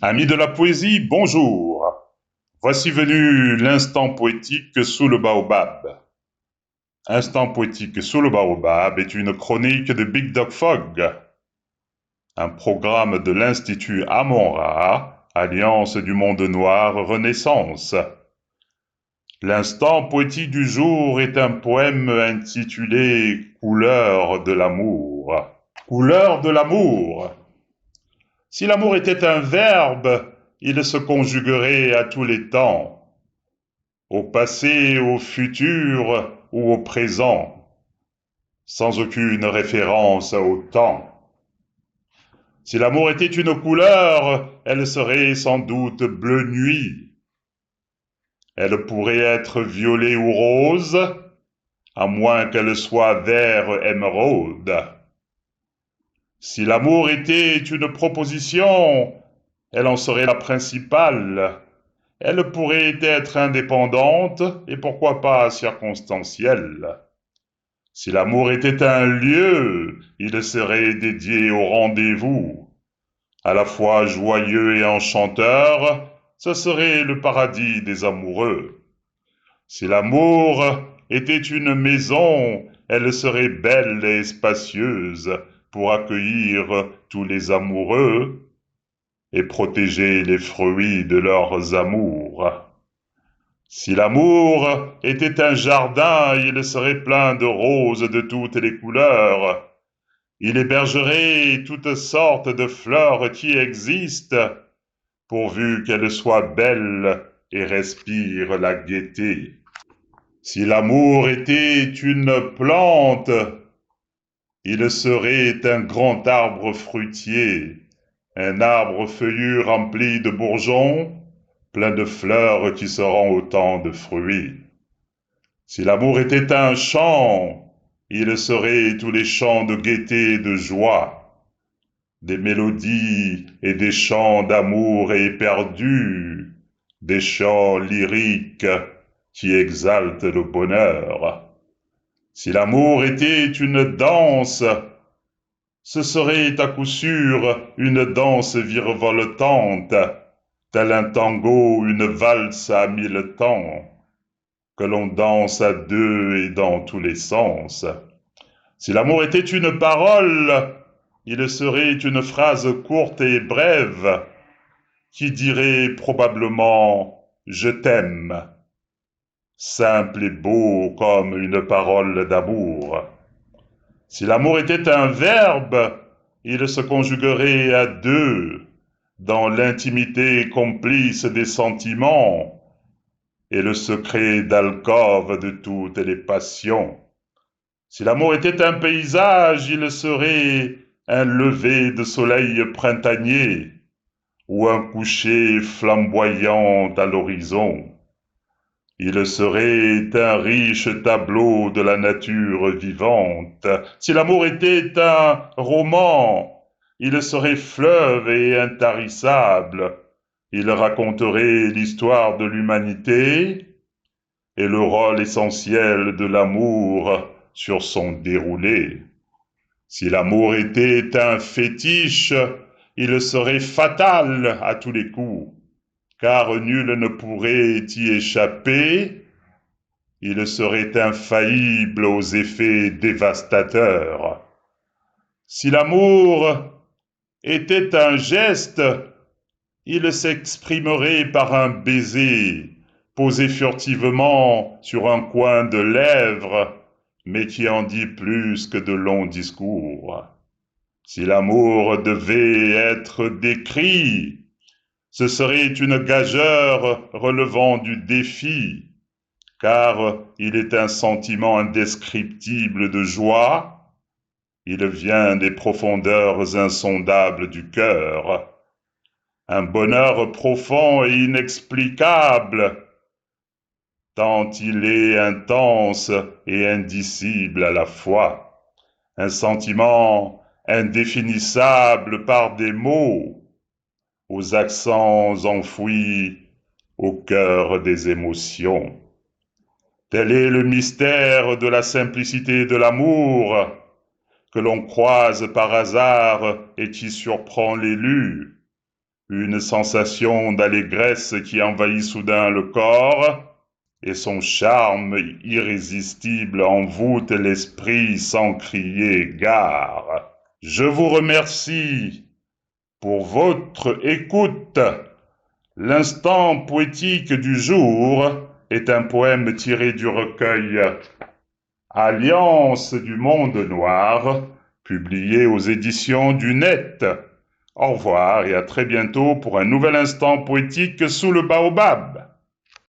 Amis de la poésie, bonjour. Voici venu l'instant poétique sous le baobab. Instant poétique sous le baobab est une chronique de Big Dog Fog, un programme de l'Institut Amon-Ra, Alliance du Monde Noir Renaissance. L'instant poétique du jour est un poème intitulé Couleur de l'amour. Couleur de l'amour. Si l'amour était un verbe, il se conjuguerait à tous les temps, au passé, au futur ou au présent, sans aucune référence au temps. Si l'amour était une couleur, elle serait sans doute bleu nuit. Elle pourrait être violet ou rose, à moins qu'elle soit vert émeraude. Si l'amour était une proposition, elle en serait la principale. Elle pourrait être indépendante et pourquoi pas circonstancielle. Si l'amour était un lieu, il serait dédié au rendez-vous. À la fois joyeux et enchanteur, ce serait le paradis des amoureux. Si l'amour était une maison, elle serait belle et spacieuse pour accueillir tous les amoureux et protéger les fruits de leurs amours. Si l'amour était un jardin, il serait plein de roses de toutes les couleurs. Il hébergerait toutes sortes de fleurs qui existent, pourvu qu'elles soient belles et respirent la gaieté. Si l'amour était une plante, il serait un grand arbre fruitier, un arbre feuillu rempli de bourgeons, plein de fleurs qui seront autant de fruits. Si l'amour était un chant, il serait tous les chants de gaieté et de joie, des mélodies et des chants d'amour éperdus, des chants lyriques qui exaltent le bonheur. Si l'amour était une danse, ce serait à coup sûr une danse virevoltante, tel un tango, une valse à 1000 temps, que l'on danse à deux et dans tous les sens. Si l'amour était une parole, il serait une phrase courte et brève qui dirait probablement je t'aime, simple et beau comme une parole d'amour. Si l'amour était un verbe, il se conjuguerait à deux, dans l'intimité complice des sentiments et le secret d'alcôve de toutes les passions. Si l'amour était un paysage, il serait un lever de soleil printanier ou un coucher flamboyant à l'horizon. Il serait un riche tableau de la nature vivante. Si l'amour était un roman, il serait fleuve et intarissable. Il raconterait l'histoire de l'humanité et le rôle essentiel de l'amour sur son déroulé. Si l'amour était un fétiche, il serait fatal à tous les coups, car nul ne pourrait y échapper. Il serait infaillible aux effets dévastateurs. Si l'amour était un geste, il s'exprimerait par un baiser, posé furtivement sur un coin de lèvres, mais qui en dit plus que de longs discours. Si l'amour devait être décrit, ce serait une gageure relevant du défi, car il est un sentiment indescriptible de joie, il vient des profondeurs insondables du cœur, un bonheur profond et inexplicable, tant il est intense et indicible à la fois, un sentiment indéfinissable par des mots, aux accents enfouis au cœur des émotions. Tel est le mystère de la simplicité de l'amour, que l'on croise par hasard et qui surprend l'élu. une sensation d'allégresse qui envahit soudain le corps, et son charme irrésistible envoûte l'esprit sans crier gare. Je vous remercie pour votre écoute. L'instant poétique du jour est un poème tiré du recueil Alliance du monde noir, publié aux éditions du Net. Au revoir et à très bientôt pour un nouvel instant poétique sous le baobab.